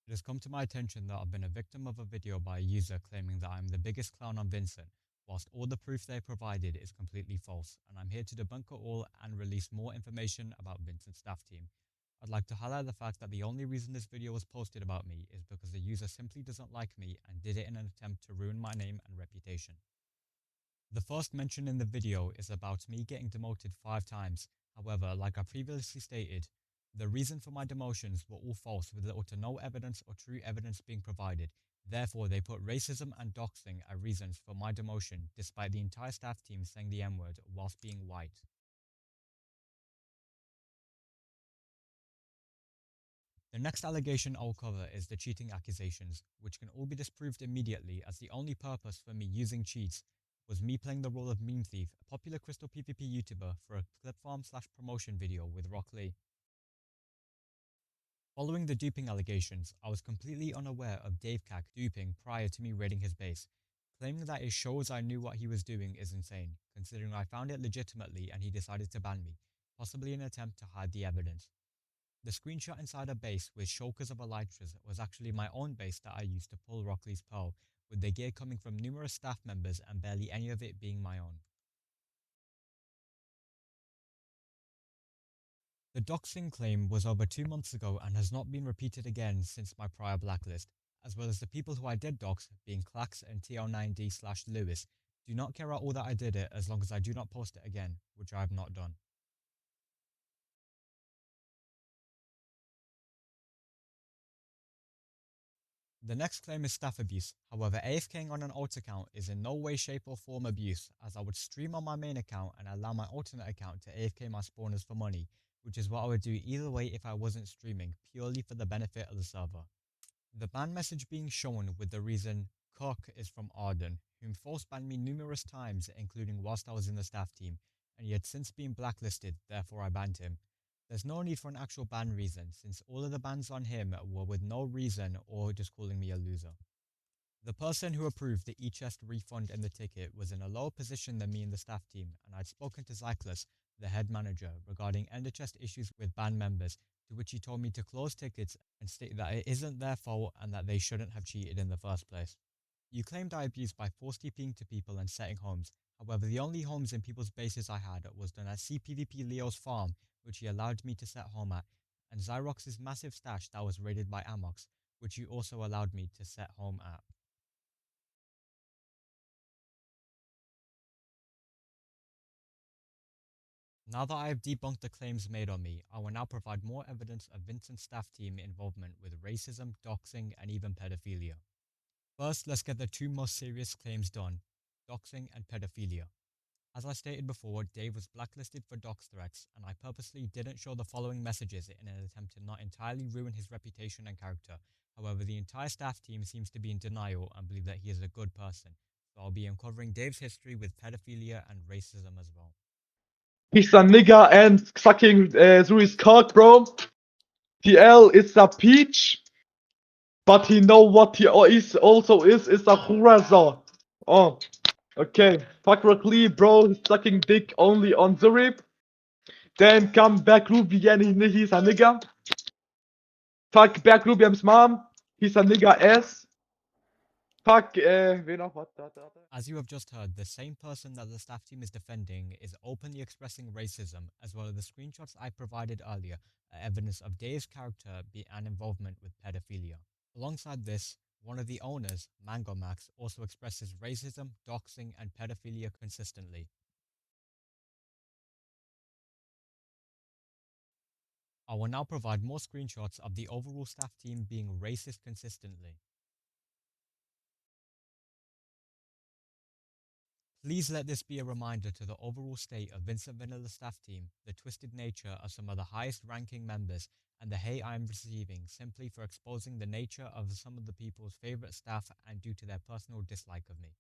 It has come to my attention that I've been a victim of a video by a user claiming that I'm the biggest clown on Vincent, whilst all the proof they provided is completely false, and I'm here to debunk it all and release more information about Vincent's staff team. I'd like to highlight the fact that the only reason this video was posted about me is because the user simply doesn't like me and did it in an attempt to ruin my name and reputation. The first mention in the video is about me getting demoted 5 times. However, like I previously stated, the reason for my demotions were all false with little to no evidence or true evidence being provided. Therefore, they put racism and doxing as reasons for my demotion, despite the entire staff team saying the N-word whilst being white. The next allegation I'll cover is the cheating accusations, which can all be disproved immediately as the only purpose for me using cheats was me playing the role of Meme Thief, a popular Crystal PvP YouTuber, for a clip farm / promotion video with Rock Lee. Following the duping allegations, I was completely unaware of Dave Cack duping prior to me raiding his base. Claiming that it shows I knew what he was doing is insane, considering I found it legitimately and he decided to ban me, possibly in an attempt to hide the evidence. The screenshot inside a base with shulkers of elytras was actually my own base that I used to pull Rockley's pearl, with the gear coming from numerous staff members and barely any of it being my own. The doxing claim was over 2 months ago and has not been repeated again since my prior blacklist, as well as the people who I did dox, being Clax and TL9D/Lewis, do not care at all that I did it as long as I do not post it again, which I have not done. The next claim is staff abuse. However, AFKing on an alt account is in no way, shape or form abuse, as I would stream on my main account and allow my alternate account to AFK my spawners for money, which is what I would do either way if I wasn't streaming, purely for the benefit of the server. The ban message being shown with the reason Cock is from Arden, whom force banned me numerous times, including whilst I was in the staff team, and he had since been blacklisted, therefore I banned him. There's no need for an actual ban reason, since all of the bans on him were with no reason or just calling me a loser. The person who approved the e-chest refund in the ticket was in a lower position than me in the staff team, and I'd spoken to Zyklus, the head manager, regarding ender chest issues with band members, to which he told me to close tickets and state that it isn't their fault and that they shouldn't have cheated in the first place. You claimed I abused by force TPing to people and setting homes. However, the only homes in people's bases I had was done at CPvP Leo's farm, which he allowed me to set home at, and Zyrox's massive stash that was raided by Amox, which he also allowed me to set home at. Now that I have debunked the claims made on me, I will now provide more evidence of Vincent's staff team involvement with racism, doxing, and even pedophilia. First, let's get the two most serious claims done, doxing and pedophilia. As I stated before, Dave was blacklisted for dox threats, and I purposely didn't show the following messages in an attempt to not entirely ruin his reputation and character. However, the entire staff team seems to be in denial and believe that he is a good person, so I'll be uncovering Dave's history with pedophilia and racism as well. He's a nigger and sucking through his cock, bro. TL is a peach, but he know what he is also is a Hurazor. Oh, okay. Fuck Rock Lee, bro. He's sucking dick only on the rip. Then come back Ruby again. He's a nigger. Fuck back Ruby's mom. He's a nigger ass. Fuck, wen noch? What? As you have just heard, the same person that the staff team is defending is openly expressing racism, as well as the screenshots I provided earlier are evidence of Dave's character and involvement with pedophilia. Alongside this, one of the owners, Mango Max, also expresses racism, doxing, and pedophilia consistently. I will now provide more screenshots of the overall staff team being racist consistently. Please let this be a reminder to the overall state of VincentVanilla's staff team, the twisted nature of some of the highest ranking members, and the hate I am receiving simply for exposing the nature of some of the people's favorite staff and due to their personal dislike of me.